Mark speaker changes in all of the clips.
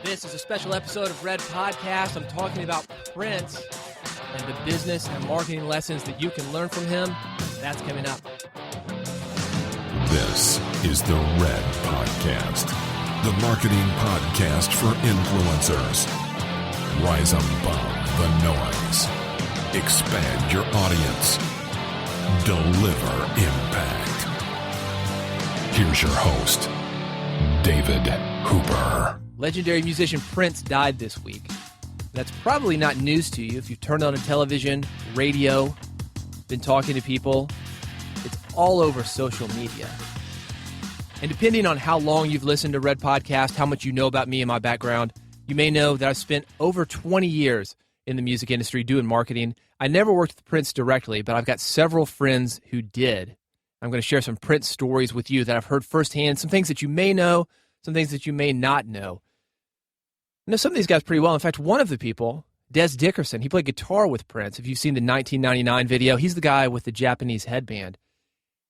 Speaker 1: This is a special episode of Red Podcast. I'm talking about Prince and the business and marketing lessons that you can learn from him. That's coming up.
Speaker 2: This is the Red Podcast, the marketing podcast for influencers. Rise above the noise. Expand your audience. Deliver impact. Here's your host, David Hooper.
Speaker 1: Legendary musician Prince died this week. That's probably not news to you if you've turned on a television, radio, been talking to people. It's all over social media. And depending on how long you've listened to Red Podcast, how much you know about me and my background, you may know that I've spent over 20 years in the music industry doing marketing. I never worked with Prince directly, but I've got several friends who did. I'm going to share some Prince stories with you that I've heard firsthand, some things that you may know, some things that you may not know. I know some of these guys pretty well. In fact, one of the people, Des Dickerson, he played guitar with Prince. If you've seen the 1999 video, he's the guy with the Japanese headband.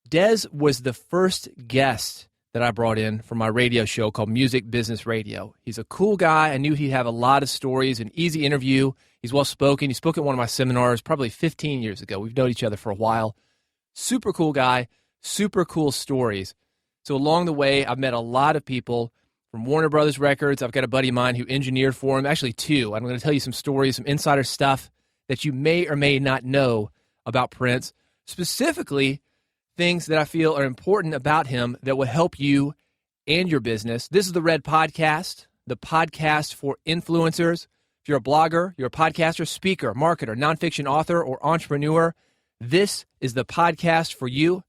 Speaker 1: Des was the first guest that I brought in for my radio show called Music Business Radio. He's a cool guy. I knew he'd have a lot of stories, an easy interview. He's well-spoken. He spoke at one of my seminars probably 15 years ago. We've known each other for a while. Super cool guy, super cool stories. So along the way, I've met a lot of people from Warner Brothers Records. I've got a buddy of mine who engineered for him, actually two. I'm going to tell you some stories, some insider stuff that you may or may not know about Prince, specifically things that I feel are important about him that will help you and your business. This is the Red Podcast, the podcast for influencers. If you're a blogger, you're a podcaster, speaker, marketer, nonfiction author, or entrepreneur, this is the podcast for you.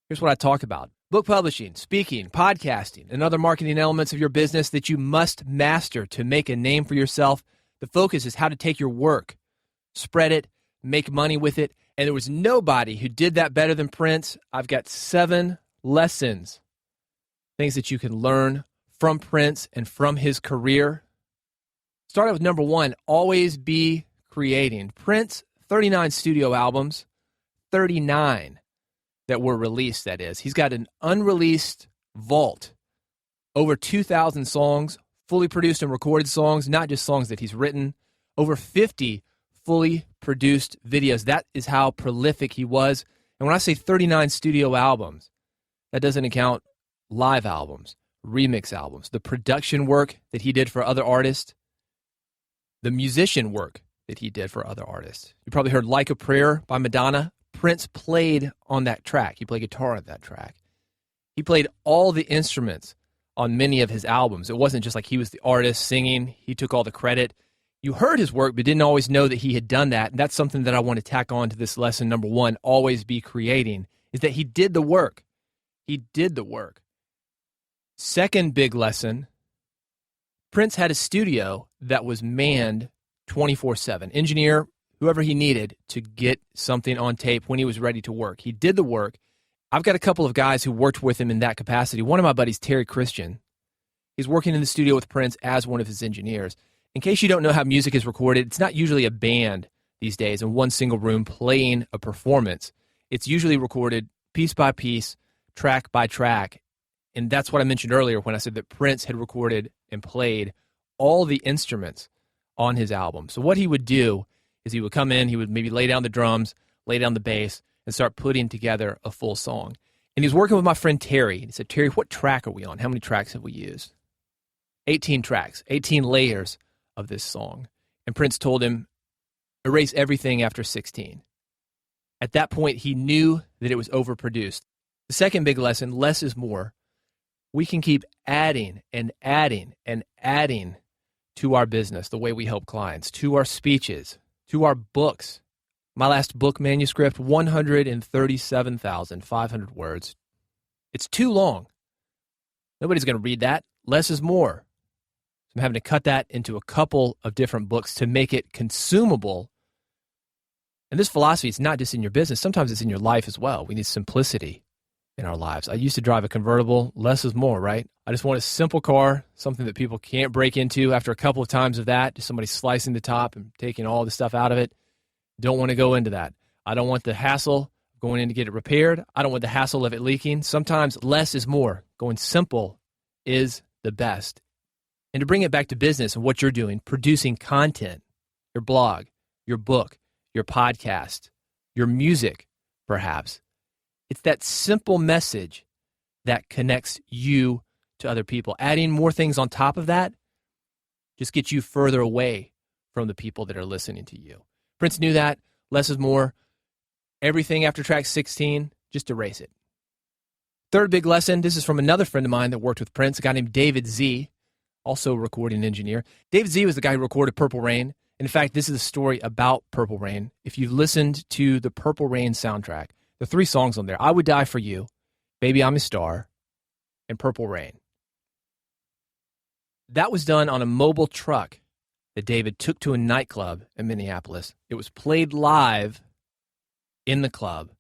Speaker 1: Here's what I talk about. Book publishing, speaking, podcasting, and other marketing elements of your business that you must master to make a name for yourself. The focus is how to take your work, spread it, make money with it, and there was nobody who did that better than Prince. I've got 7 lessons, things that you can learn from Prince and from his career. Start out with number 1, always be creating. Prince, 39 studio albums, 39 that were released, that is. He's got an unreleased vault, over 2,000 songs, fully produced and recorded songs, not just songs that he's written, over 50 fully produced videos. That is how prolific he was. And when I say 39 studio albums, that doesn't account live albums, remix albums, the production work that he did for other artists, the musician work that he did for other artists. You probably heard Like a Prayer by Madonna. Prince played on that track. He played guitar on that track. He played all the instruments on many of his albums. It wasn't just like he was the artist singing. He took all the credit. You heard his work, but didn't always know that he had done that. And that's something that I want to tack on to this lesson. Number 1, always be creating, is that he did the work. He did the work. Second big lesson, Prince had a studio that was manned 24/7. Engineer, whoever he needed to get something on tape when he was ready to work. He did the work. I've got a couple of guys who worked with him in that capacity. One of my buddies, Terry Christian, he's working in the studio with Prince as one of his engineers. In case you don't know how music is recorded, it's not usually a band these days in one single room playing a performance. It's usually recorded piece by piece, track by track. And that's what I mentioned earlier when I said that Prince had recorded and played all the instruments on his album. So what he would do is he would come in, he would maybe lay down the drums, lay down the bass, and start putting together a full song. And he was working with my friend Terry. He said, Terry, what track are we on? How many tracks have we used? 18 tracks, 18 layers of this song. And Prince told him, erase everything after 16. At that point, he knew that it was overproduced. The second big lesson, less is more. We can keep adding and adding and adding to our business, the way we help clients, to our speeches, to our books. My last book manuscript, 137,500 words. It's too long. Nobody's going to read that. Less is more. So I'm having to cut that into a couple of different books to make it consumable. And this philosophy is not just in your business. Sometimes it's in your life as well. We need simplicity in our lives. I used to drive a convertible. Less is more, right? I just want a simple car, something that people can't break into after a couple of times of that, just somebody slicing the top and taking all the stuff out of it. Don't want to go into that. I don't want the hassle of going in to get it repaired. I don't want the hassle of it leaking. Sometimes less is more. Going simple is the best. And to bring it back to business and what you're doing, producing content, your blog, your book, your podcast, your music, perhaps, it's that simple message that connects you to other people. Adding more things on top of that just gets you further away from the people that are listening to you. Prince knew that. Less is more. Everything after track 16, just erase it. Third big lesson, this is from another friend of mine that worked with Prince, a guy named David Z., also a recording engineer. David Z. was the guy who recorded Purple Rain. In fact, this is a story about Purple Rain. If you've listened to the Purple Rain soundtrack, the 3 songs on there, I Would Die For You, Baby I'm a Star, and Purple Rain. That was done on a mobile truck that David took to a nightclub in Minneapolis. It was played live in the club,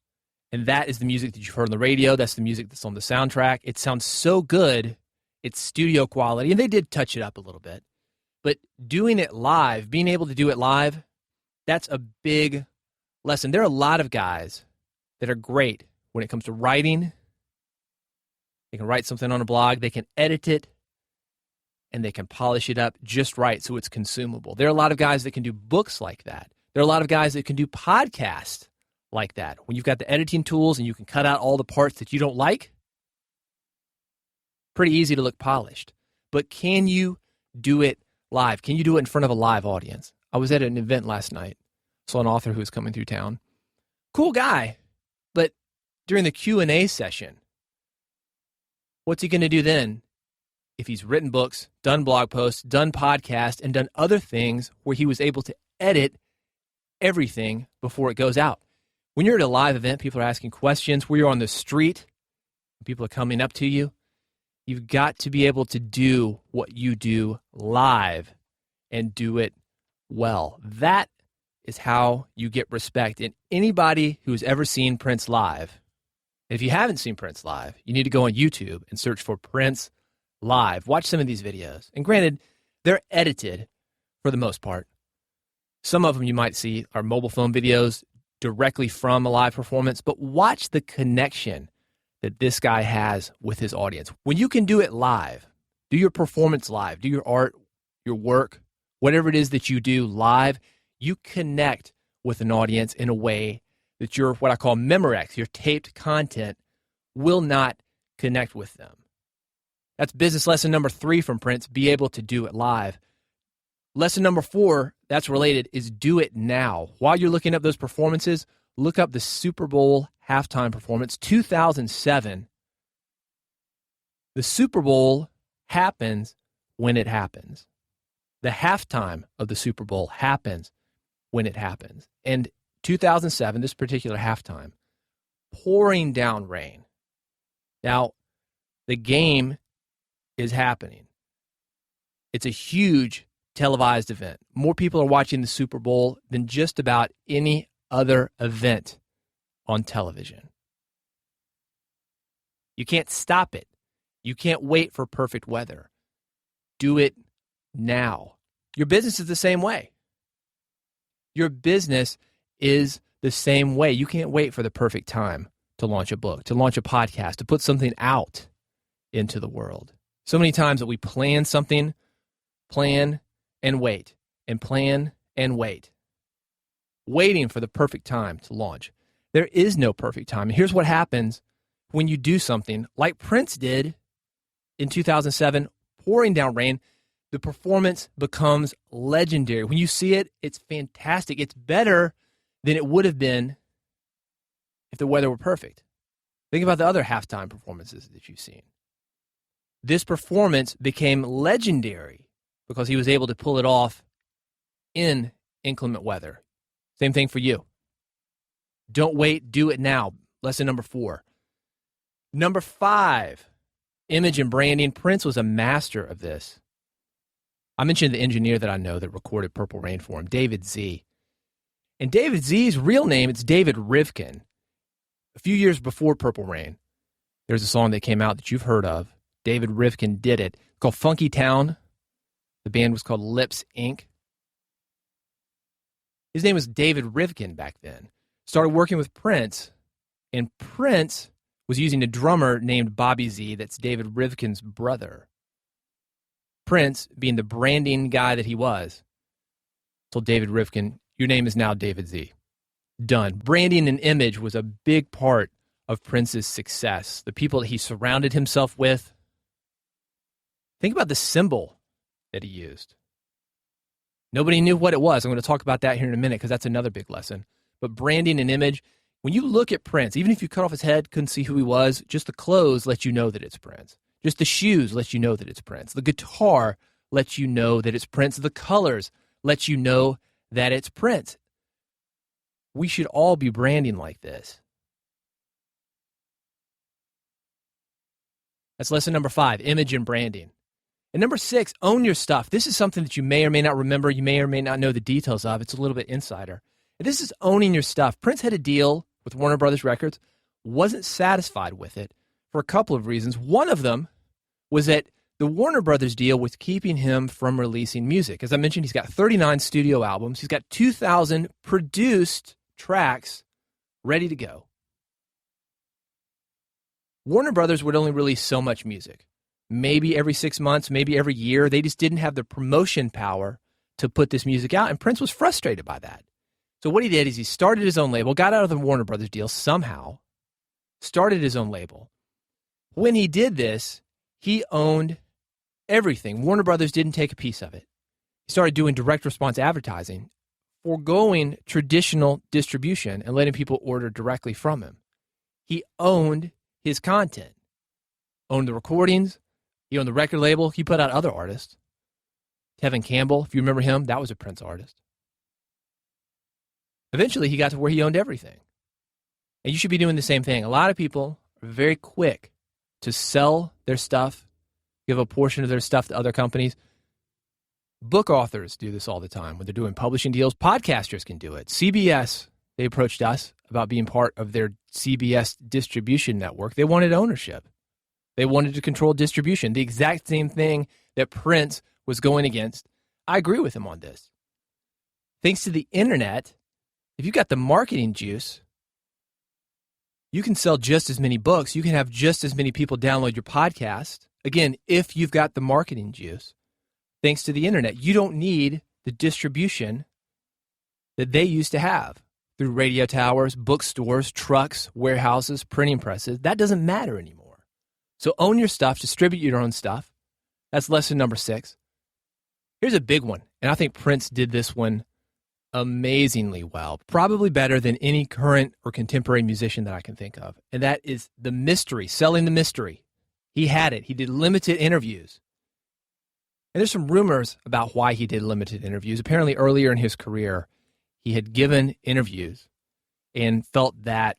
Speaker 1: and that is the music that you've heard on the radio. That's the music that's on the soundtrack. It sounds so good. It's studio quality, and they did touch it up a little bit. But doing it live, being able to do it live, that's a big lesson. There are a lot of guys that are great when it comes to writing. They can write something on a blog. They can edit it, and they can polish it up just right so it's consumable. There are a lot of guys that can do books like that. There are a lot of guys that can do podcasts like that. When you've got the editing tools and you can cut out all the parts that you don't like, pretty easy to look polished. But can you do it live? Can you do it in front of a live audience? I was at an event last night. Saw an author who was coming through town. Cool guy. But during the Q&A session, what's he going to do then if he's written books, done blog posts, done podcasts, and done other things where he was able to edit everything before it goes out? When you're at a live event, people are asking questions. Where you're on the street, people are coming up to you. You've got to be able to do what you do live and do it well. That is how you get respect. And anybody who's ever seen Prince live, if you haven't seen Prince live, you need to go on YouTube and search for Prince live. Watch some of these videos. And granted, they're edited for the most part. Some of them you might see are mobile phone videos directly from a live performance, but watch the connection that this guy has with his audience. When you can do it live, do your performance live, do your art, your work, whatever it is that you do live, you connect with an audience in a way that your, what I call Memorex, your taped content, will not connect with them. That's business lesson number 3 from Prince, be able to do it live. Lesson number 4, that's related, is do it now. While you're looking up those performances, look up the Super Bowl halftime performance, 2007. The Super Bowl happens when it happens. The halftime of the Super Bowl happens when it happens. And 2007, this particular halftime, pouring down rain. Now, the game is happening. It's a huge televised event. More people are watching the Super Bowl than just about any other event on television. You can't stop it. You can't wait for perfect weather. Do it now. Your business is the same way. Your business is the same way. You can't wait for the perfect time to launch a book, to launch a podcast, to put something out into the world. So many times that we plan something, plan and wait, and plan and wait, waiting for the perfect time to launch. There is no perfect time. And here's what happens when you do something like Prince did in 2007, pouring down rain. The performance becomes legendary. When you see it, it's fantastic. It's better than it would have been if the weather were perfect. Think about the other halftime performances that you've seen. This performance became legendary because he was able to pull it off in inclement weather. Same thing for you. Don't wait, do it now. Lesson number 4. Number 5, image and branding. Prince was a master of this. I mentioned the engineer that I know that recorded Purple Rain for him, David Z. And David Z's real name, it's David Rivkin. A few years before Purple Rain, there's a song that came out that you've heard of. David Rivkin did it. It's called Funky Town. The band was called Lips Inc. His name was David Rivkin back then. Started working with Prince, and Prince was using a drummer named Bobby Z. That's David Rivkin's brother. Prince, being the branding guy that he was, told David Rifkin, your name is now David Z. Done. Branding and image was a big part of Prince's success. The people that he surrounded himself with. Think about the symbol that he used. Nobody knew what it was. I'm going to talk about that here in a minute because that's another big lesson. But branding and image, when you look at Prince, even if you cut off his head, couldn't see who he was, just the clothes let you know that it's Prince. Just the shoes let you know that it's Prince. The guitar lets you know that it's Prince. The colors let you know that it's Prince. We should all be branding like this. That's lesson number 5, image and branding. And number 6, own your stuff. This is something that you may or may not remember. You may or may not know the details of. It's a little bit insider. And this is owning your stuff. Prince had a deal with Warner Brothers Records, wasn't satisfied with it for a couple of reasons. One of them was that the Warner Brothers deal was keeping him from releasing music. As I mentioned, he's got 39 studio albums. He's got 2,000 produced tracks ready to go. Warner Brothers would only release so much music. Maybe every 6 months, maybe every year. They just didn't have the promotion power to put this music out, and Prince was frustrated by that. So what he did is he started his own label, got out of the Warner Brothers deal somehow, started his own label. When he did this, he owned everything. Warner Brothers didn't take a piece of it. He started doing direct response advertising, foregoing traditional distribution and letting people order directly from him. He owned his content, owned the recordings, he owned the record label. He put out other artists. Tevin Campbell, if you remember him, that was a Prince artist. Eventually, he got to where he owned everything. And you should be doing the same thing. A lot of people are very quick to sell their stuff, give a portion of their stuff to other companies. Book authors do this all the time when they're doing publishing deals. Podcasters can do it. CBS, they approached us about being part of their CBS distribution network. They wanted ownership. They wanted to control distribution. The exact same thing that Prince was going against. I agree with him on this. Thanks to the internet, if you've got the marketing juice, you can sell just as many books. You can have just as many people download your podcast. Again, if you've got the marketing juice, thanks to the internet, you don't need the distribution that they used to have through radio towers, bookstores, trucks, warehouses, printing presses. That doesn't matter anymore. So own your stuff, distribute your own stuff. That's lesson number 6. Here's a big one, and I think Prince did this one amazingly well, probably better than any current or contemporary musician that I can think of, and that is the mystery, selling the mystery. He had it. He did limited interviews. And there's some rumors about why he did limited interviews. Apparently earlier in his career, he had given interviews and felt that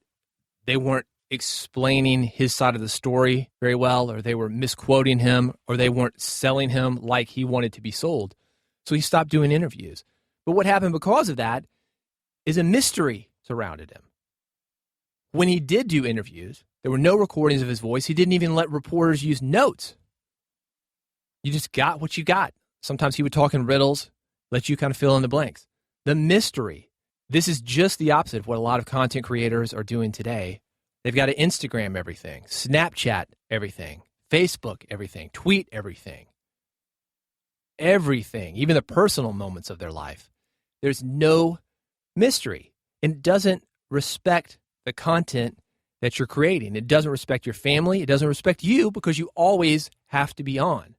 Speaker 1: they weren't explaining his side of the story very well, or they were misquoting him, or they weren't selling him like he wanted to be sold. So he stopped doing interviews. But what happened because of that is a mystery surrounded him. When he did do interviews, there were no recordings of his voice. He didn't even let reporters use notes. You just got what you got. Sometimes he would talk in riddles, let you kind of fill in the blanks. The mystery. This is just the opposite of what a lot of content creators are doing today. They've got to Instagram everything, Snapchat everything, Facebook everything, tweet everything. Everything, even the personal moments of their life. There's no mystery. And it doesn't respect the content that you're creating. It doesn't respect your family. It doesn't respect you because you always have to be on.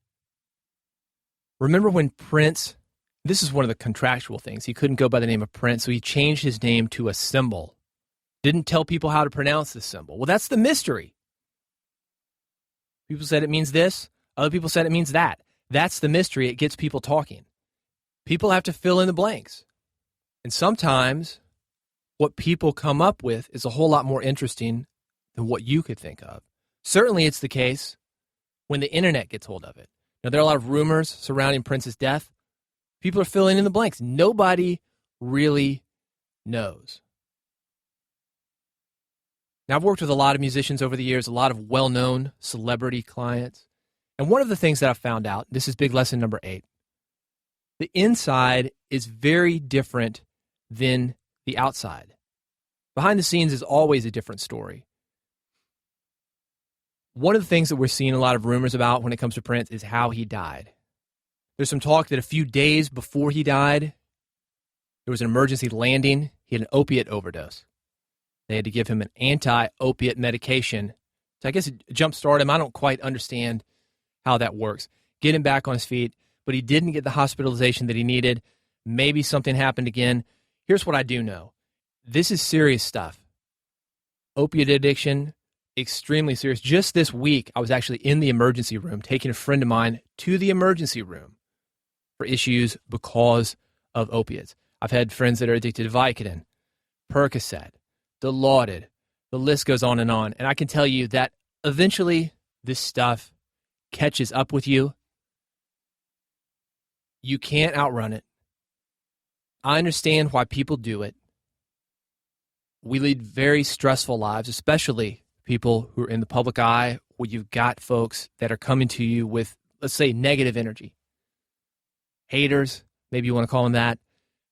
Speaker 1: Remember when Prince, this is one of the contractual things, he couldn't go by the name of Prince, so he changed his name to a symbol. Didn't tell people how to pronounce the symbol. Well, that's the mystery. People said it means this. Other people said it means that. That's the mystery. It gets people talking. People have to fill in the blanks. And sometimes what people come up with is a whole lot more interesting than what you could think of. Certainly it's the case when the internet gets hold of it. Now, there are a lot of rumors surrounding Prince's death. People are filling in the blanks. Nobody really knows. Now, I've worked with a lot of musicians over the years, a lot of well-known celebrity clients. And one of the things that I've found out, this is big lesson number 8, the inside is very different than the outside. Behind the scenes is always a different story. One of the things that we're seeing a lot of rumors about when it comes to Prince is how he died. There's some talk that a few days before he died, there was an emergency landing. He had an opiate overdose. They had to give him an anti-opiate medication to, I guess, jumpstart him. I don't quite understand how that works. Get him back on his feet, but he didn't get the hospitalization that he needed. Maybe something happened again. Here's what I do know. This is serious stuff. Opiate addiction, extremely serious. Just this week, I was actually in the emergency room, taking a friend of mine to the emergency room for issues because of opiates. I've had friends that are addicted to Vicodin, Percocet, Dilaudid. The list goes on. And I can tell you that eventually this stuff catches up with you. You can't outrun it. I understand why people do it. We lead very stressful lives, especially people who are in the public eye, where you've got folks that are coming to you with, let's say, negative energy. Haters, maybe you want to call them that.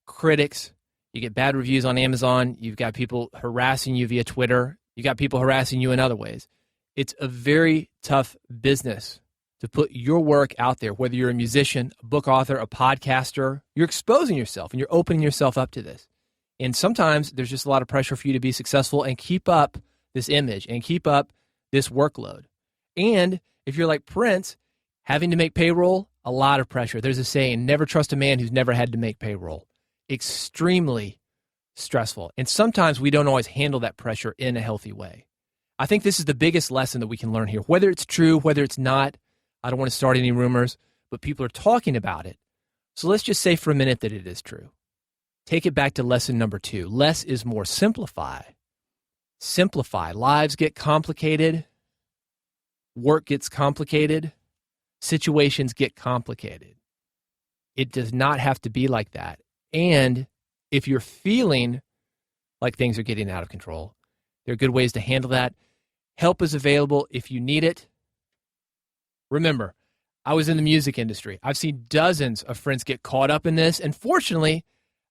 Speaker 1: Critics. You get bad reviews on Amazon. You've got people harassing you via Twitter. You got people harassing you in other ways. It's a very tough business to put your work out there, whether you're a musician, a book author, a podcaster. You're exposing yourself and you're opening yourself up to this. And sometimes there's just a lot of pressure for you to be successful and keep up this image and keep up this workload. And if you're like Prince, having to make payroll, a lot of pressure. There's a saying, never trust a man who's never had to make payroll. Extremely stressful. And sometimes we don't always handle that pressure in a healthy way. I think this is the biggest lesson that we can learn here. Whether it's true, whether it's not, I don't want to start any rumors, but people are talking about it. So let's just say for a minute that it is true. Take it back to lesson number 2. Less is more. Simplify. Simplify. Lives get complicated. Work gets complicated. Situations get complicated. It does not have to be like that. And if you're feeling like things are getting out of control, there are good ways to handle that. Help is available if you need it. Remember, I was in the music industry. I've seen dozens of friends get caught up in this. And fortunately,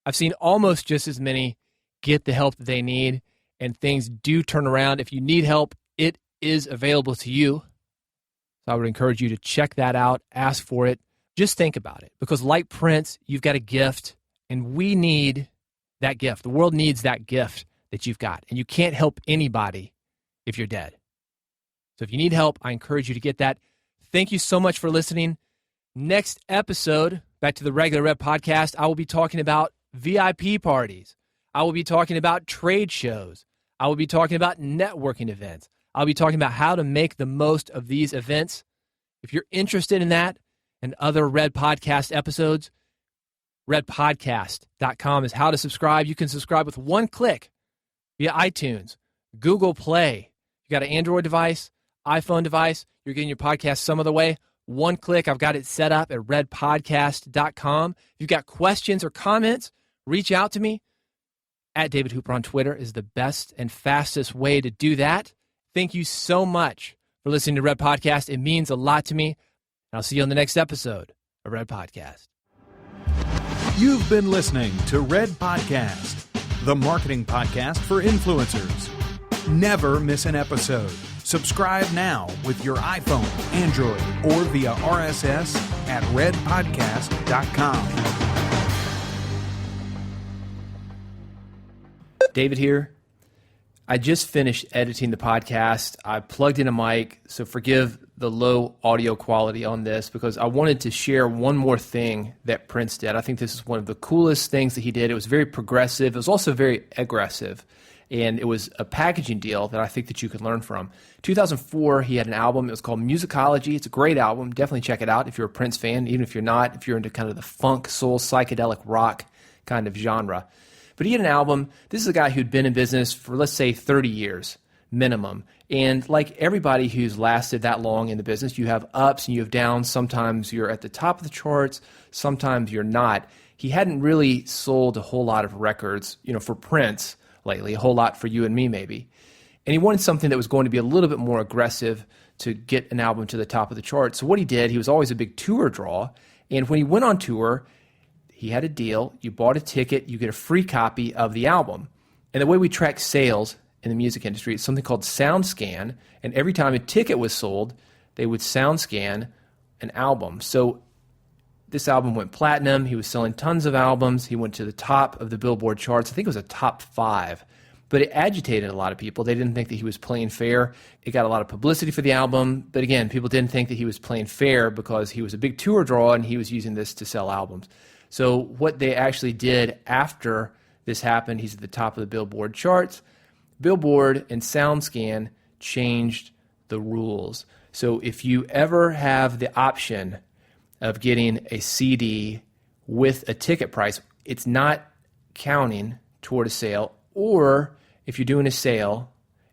Speaker 1: I've seen almost just as many get the help that they need. And things do turn around. If you need help, it is available to you. So I would encourage you to check that out. Ask for it. Just think about it. Because like Prince, you've got a gift. And we need that gift. The world needs that gift that you've got. And you can't help anybody if you're dead. So if you need help, I encourage you to get that. Thank you so much for listening. Next episode, back to the Regular Rev podcast, I will be talking about VIP parties. I will be talking about trade shows. I will be talking about networking events. I'll be talking about how to make the most of these events. If you're interested in that and other Red Podcast episodes, redpodcast.com is how to subscribe. You can subscribe with one click via iTunes, Google Play. You got an Android device, iPhone device, you're getting your podcast some other way. One click, I've got it set up at redpodcast.com. If you've got questions or comments, reach out to me. At David Hooper on Twitter is the best and fastest way to do that. Thank you so much for listening to Red Podcast. It means a lot to me. And I'll see you on the next episode of Red Podcast.
Speaker 3: You've been listening to Red Podcast, the marketing podcast for influencers. Never miss an episode. Subscribe now with your iPhone, Android, or via RSS at redpodcast.com.
Speaker 1: David here. I just finished editing the podcast. I plugged in a mic, so forgive the low audio quality on this because I wanted to share one more thing that Prince did. I think this is one of the coolest things that he did. It was very progressive. It was also very aggressive, and it was a packaging deal that I think that you could learn from. 2004, he had an album. It was called Musicology. It's a great album. Definitely check it out if you're a Prince fan, even if you're not, if you're into kind of the funk, soul, psychedelic rock kind of genre. But he had an album. This is a guy who'd been in business for, let's say, 30 years minimum. And like everybody who's lasted that long in the business, you have ups and you have downs. Sometimes you're at the top of the charts. Sometimes you're not. He hadn't really sold a whole lot of records, for Prince lately, a whole lot for you and me maybe. And he wanted something that was going to be a little bit more aggressive to get an album to the top of the charts. So what he did, he was always a big tour draw. And when he went on tour, he had a deal. You bought a ticket, you get a free copy of the album. And the way we track sales in the music industry is something called SoundScan. And every time a ticket was sold, they would SoundScan an album. So This album went platinum. He was selling tons of albums. He went to the top of the Billboard charts. I think it was a top 5. But it agitated a lot of people. They didn't think that he was playing fair. It got a lot of publicity for the album. But again, people didn't think that he was playing fair because he was a big tour draw and he was using this to sell albums. So what they actually did after this happened, he's at the top of the Billboard charts. Billboard and SoundScan changed the rules. So if you ever have the option of getting a CD with a ticket price, it's not counting toward a sale. Or if you're doing a sale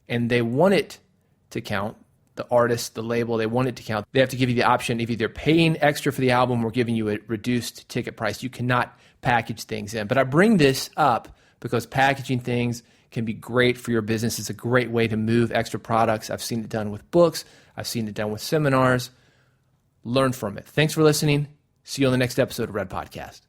Speaker 1: and they want it to count, the artist, the label, they want it to count, they have to give you the option of either paying extra for the album or giving you a reduced ticket price. You cannot package things in. But I bring this up because packaging things can be great for your business. It's a great way to move extra products. I've seen it done with books. I've seen it done with seminars. Learn from it. Thanks for listening. See you on the next episode of Red Podcast.